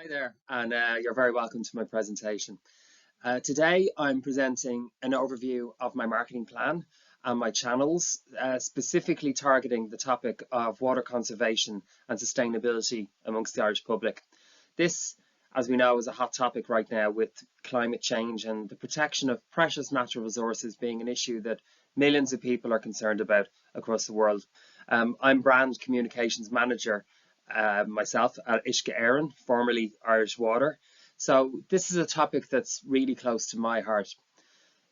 Hi there, and you're very welcome to my presentation. Today, I'm presenting an overview of my marketing plan and my channels, specifically targeting the topic of water conservation and sustainability amongst the Irish public. This, as we know, is a hot topic right now with climate change and the protection of precious natural resources being an issue that millions of people are concerned about across the world. I'm brand communications manager myself at Uisce Éireann, formerly Irish Water. So this is a topic that's really close to my heart.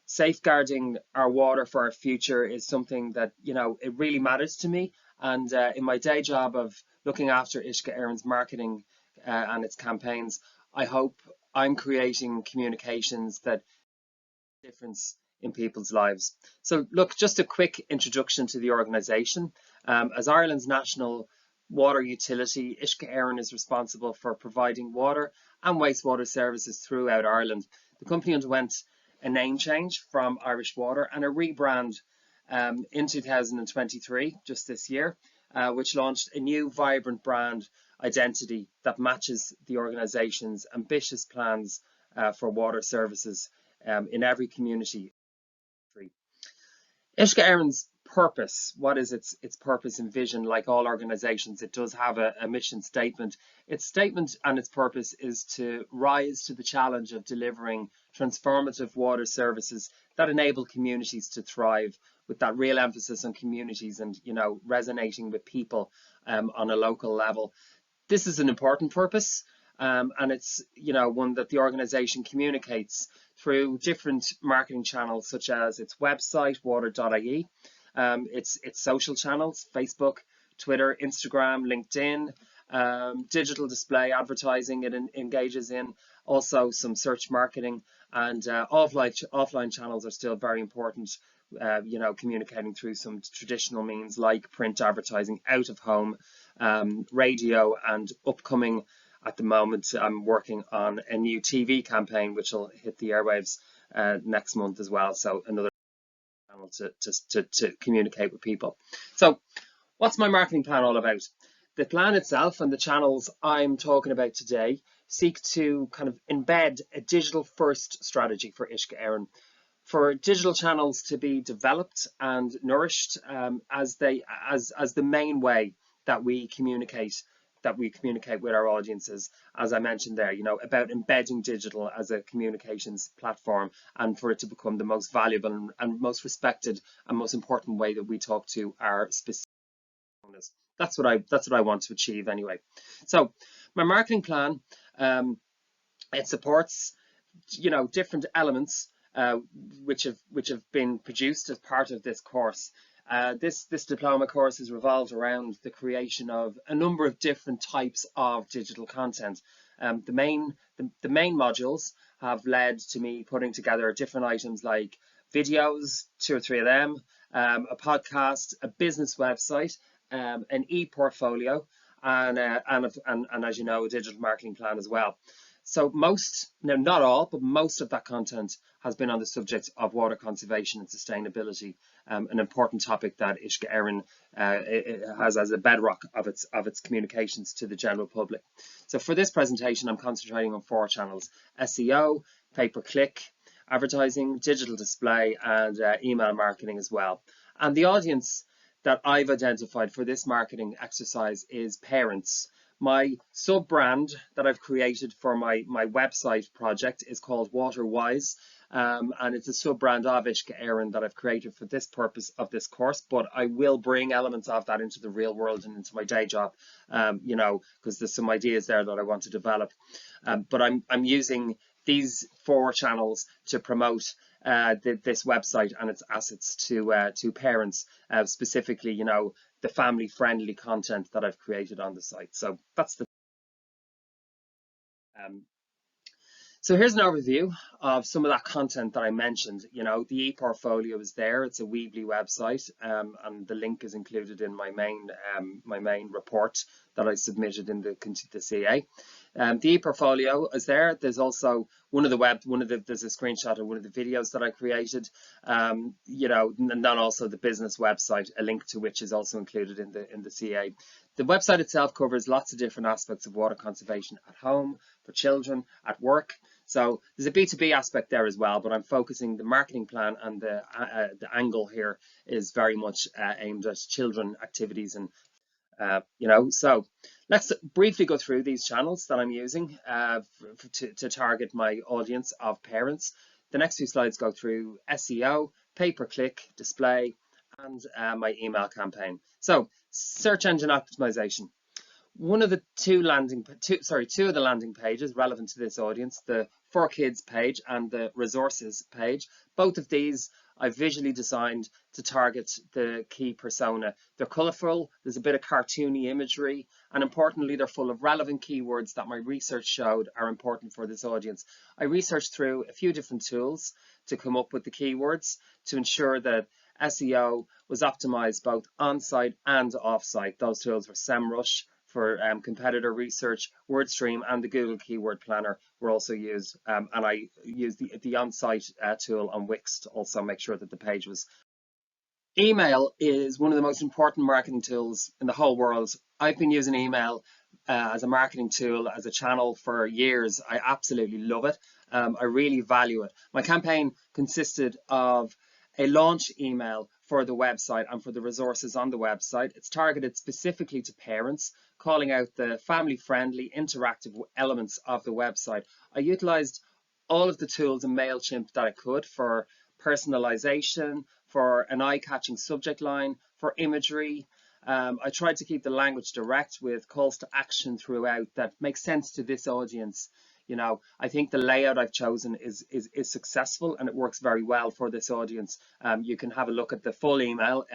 Safeguarding our water for our future is something that, it really matters to me. And in my day job of looking after Uisce Éireann's marketing and its campaigns, I hope I'm creating communications that make a difference in people's lives. So look, just a quick introduction to the organisation. As Ireland's national water utility, Uisce Éireann is responsible for providing water and wastewater services throughout Ireland. The company underwent a name change from Irish Water and a rebrand in 2023, just this year, which launched a new vibrant brand identity that matches the organisation's ambitious plans for water services in every community. Uisce Éireann's purpose, what is its purpose and vision? Like all organisations, it does have a mission statement. Its statement and its purpose is to rise to the challenge of delivering transformative water services that enable communities to thrive, with that real emphasis on communities and, resonating with people on a local level. This is an important purpose. And it's one that the organisation communicates through different marketing channels, such as its website water.ie, its social channels, Facebook, Twitter, Instagram, LinkedIn, digital display advertising it engages in, also some search marketing, and offline channels are still very important. Communicating through some traditional means like print advertising, out of home, radio, and upcoming. At the moment, I'm working on a new TV campaign which will hit the airwaves next month as well. So another channel to communicate with people. So what's my marketing plan all about? The plan itself and the channels I'm talking about today seek to kind of embed a digital first strategy for Uisce Éireann, for digital channels to be developed and nourished as the main way that we communicate with our audiences. As I mentioned there, about embedding digital as a communications platform, and for it to become the most valuable and most respected and most important way that we talk to our specific owners. That's what I want to achieve anyway. So my marketing plan, it supports different elements which have been produced as part of this course. This diploma course is revolved around the creation of a number of different types of digital content. The main modules have led to me putting together different items like videos, 2 or 3 of them, a podcast, a business website, an e-portfolio, and as you know, a digital marketing plan as well. So not all, but most of that content has been on the subject of water conservation and sustainability, an important topic that Uisce Éireann has as a bedrock of its communications to the general public. So for this presentation, I'm concentrating on 4 channels: SEO, pay-per-click, advertising, digital display, and email marketing as well. And the audience that I've identified for this marketing exercise is parents. My sub-brand that I've created for my website project is called WaterWise, and it's a sub-brand of Uisce Éireann that I've created for this purpose of this course, but I will bring elements of that into the real world and into my day job, because there's some ideas there that I want to develop. But I'm using these 4 channels to promote this website and its assets to parents, specifically, the family-friendly content that I've created on the site. So that's the. So here's an overview of some of that content that I mentioned. The e-portfolio is there. It's a Weebly website, and the link is included in my main report that I submitted in the CA. The e-portfolio is there. There's also there's a screenshot of one of the videos that I created, and then also the business website, a link to which is also included in the CA. The website itself covers lots of different aspects of water conservation at home, for children, at work. So there's a B2B aspect there as well, but I'm focusing the marketing plan, and the angle here is very much aimed at children activities. And so let's briefly go through these channels that I'm using to target my audience of parents. The next few slides go through SEO, pay-per-click, display, and my email campaign. So search engine optimization. One of the two of the landing pages relevant to this audience, the For Kids page and the resources page, both of these I've visually designed to target the key persona. They're colourful, there's a bit of cartoony imagery, and importantly, they're full of relevant keywords that my research showed are important for this audience. I researched through a few different tools to come up with the keywords to ensure that SEO was optimized both on-site and off-site. Those tools were SEMrush for competitor research, WordStream, and the Google Keyword Planner were also used. And I used the on-site tool on Wix to also make sure that the page was. Email is one of the most important marketing tools in the whole world. I've been using email as a marketing tool, as a channel for years. I absolutely love it. I really value it. My campaign consisted of a launch email for the website and for the resources on the website. It's targeted specifically to parents, calling out the family-friendly, interactive elements of the website. I utilized all of the tools in MailChimp that I could for personalization, for an eye-catching subject line, for imagery. I tried to keep the language direct with calls to action throughout that makes sense to this audience. I think the layout I've chosen is successful, and it works very well for this audience. You can have a look at the full email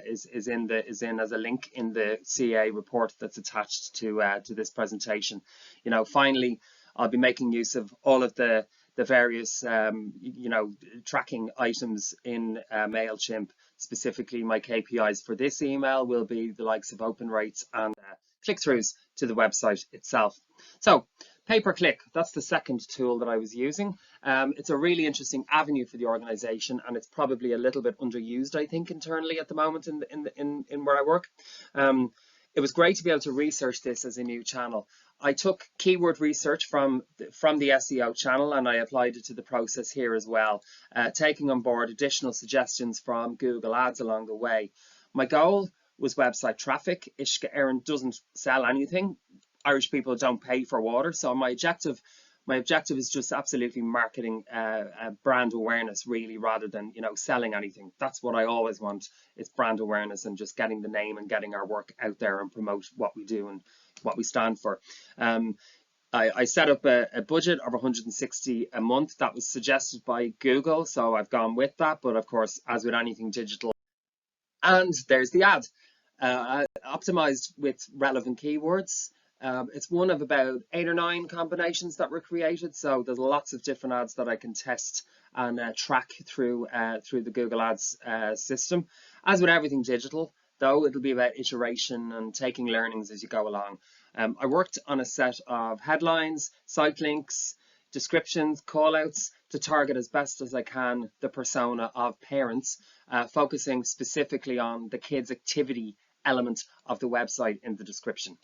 is in as a link in the CA report that's attached to this presentation. Finally, I'll be making use of all of the various tracking items in MailChimp. Specifically, my KPIs for this email will be the likes of open rates and click-throughs to the website itself. So pay-per-click, that's the second tool that I was using. It's a really interesting avenue for the organization, and it's probably a little bit underused, I think, internally at the moment in where I work. It was great to be able to research this as a new channel. I took keyword research from the SEO channel, and I applied it to the process here as well, taking on board additional suggestions from Google Ads along the way. My goal was website traffic. Uisce Éireann doesn't sell anything. Irish people don't pay for water, so my objective is just absolutely marketing brand awareness, really, rather than selling anything. That's what I always want. It's brand awareness and just getting the name and getting our work out there and promote what we do and what we stand for. I set up a budget of 160 a month. That was suggested by Google, so I've gone with that. But of course, as with anything digital, and there's the ad, optimized with relevant keywords. It's one of about 8 or 9 combinations that were created, so there's lots of different ads that I can test and track through the Google Ads system. As with everything digital, though, it'll be about iteration and taking learnings as you go along. I worked on a set of headlines, site links, descriptions, callouts to target as best as I can the persona of parents, focusing specifically on the kids' activity element of the website in the description.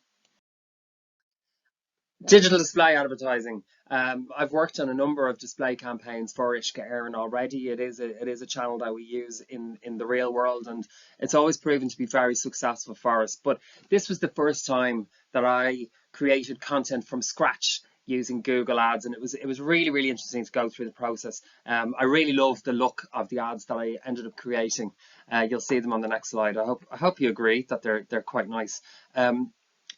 Digital display advertising. I've worked on a number of display campaigns for Uisce Éireann already. It is a channel that we use in the real world, and it's always proven to be very successful for us. But this was the first time that I created content from scratch using Google Ads, and it was really, really interesting to go through the process. I really love the look of the ads that I ended up creating. You'll see them on the next slide. I hope you agree that they're quite nice.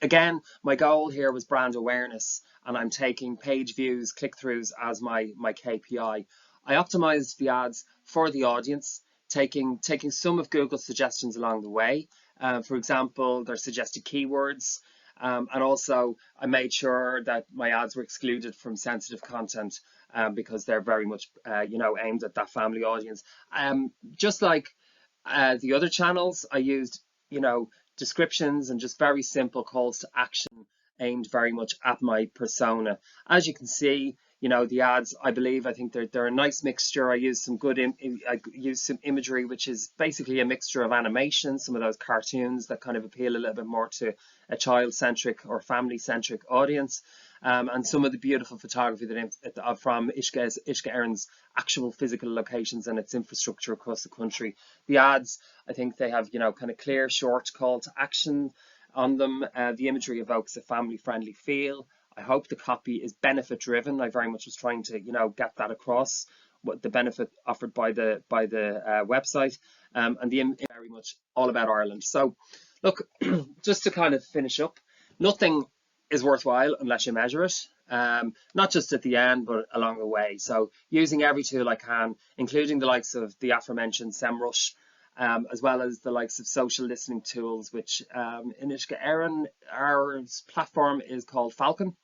Again, my goal here was brand awareness, and I'm taking page views, click-throughs as my KPI. I optimized the ads for the audience, taking some of Google's suggestions along the way. For example, their suggested keywords, and also I made sure that my ads were excluded from sensitive content because they're very much aimed at that family audience. Just like the other channels, I used descriptions and just very simple calls to action aimed very much at my persona. As you can see, You know, the ads, I think they're a nice mixture. I use some I use some imagery, which is basically a mixture of animation, some of those cartoons that kind of appeal a little bit more to a child-centric or family-centric audience. And some of the beautiful photography from Uisce Éireann's actual physical locations and its infrastructure across the country. The ads, I think they have, you know, kind of clear, short call to action on them. The imagery evokes a family-friendly feel. I hope the copy is benefit driven. I very much was trying to, you know, get that across, what the benefit offered by the website, and the image very much all about Ireland. So, look, just to kind of finish up, nothing is worthwhile unless you measure it. Not just at the end, but along the way. So, using every tool I can, including the likes of the aforementioned SEMrush, as well as the likes of social listening tools, which in Uisce Éireann, our platform is called Falcon,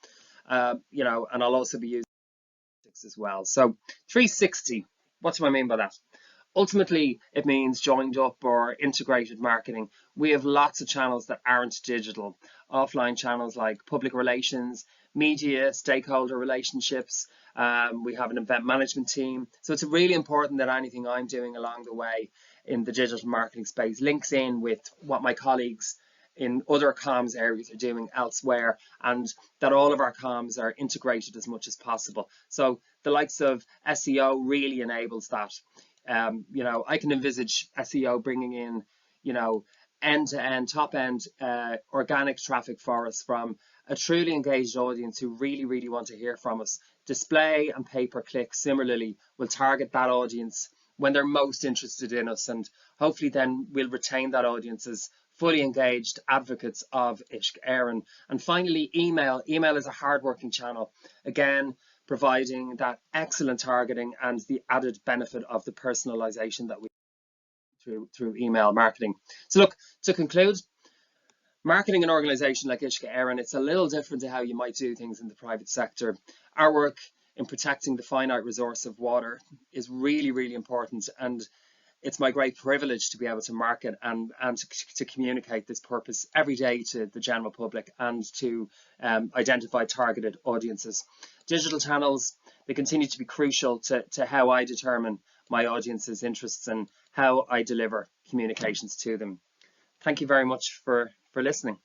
you know, and I'll also be using it as well. So 360, what do I mean by that? Ultimately, it means joined up or integrated marketing. We have lots of channels that aren't digital, offline channels like public relations, media, stakeholder relationships. We have an event management team. So it's really important that anything I'm doing along the way in the digital marketing space links in with what my colleagues in other comms areas are doing elsewhere, and that all of our comms are integrated as much as possible. So the likes of SEO really enables that. You know, I can envisage SEO bringing in, you know, end-to-end, top-end organic traffic for us from a truly engaged audience who really, really want to hear from us. Display and pay-per-click similarly will target that audience when they're most interested in us, and hopefully then we'll retain that audience as fully engaged advocates of Uisce Éireann. And finally, email. Email is a hard-working channel. Again, providing that excellent targeting and the added benefit of the personalization that we through email marketing. So look, to conclude, marketing an organization like Uisce Éireann, it's a little different to how you might do things in the private sector. Our work in protecting the finite resource of water is really, really important, and it's my great privilege to be able to market and to communicate this purpose every day to the general public and to identify targeted audiences. Digital channels, they continue to be crucial to how I determine my audience's interests and how I deliver communications to them. Thank you very much for listening.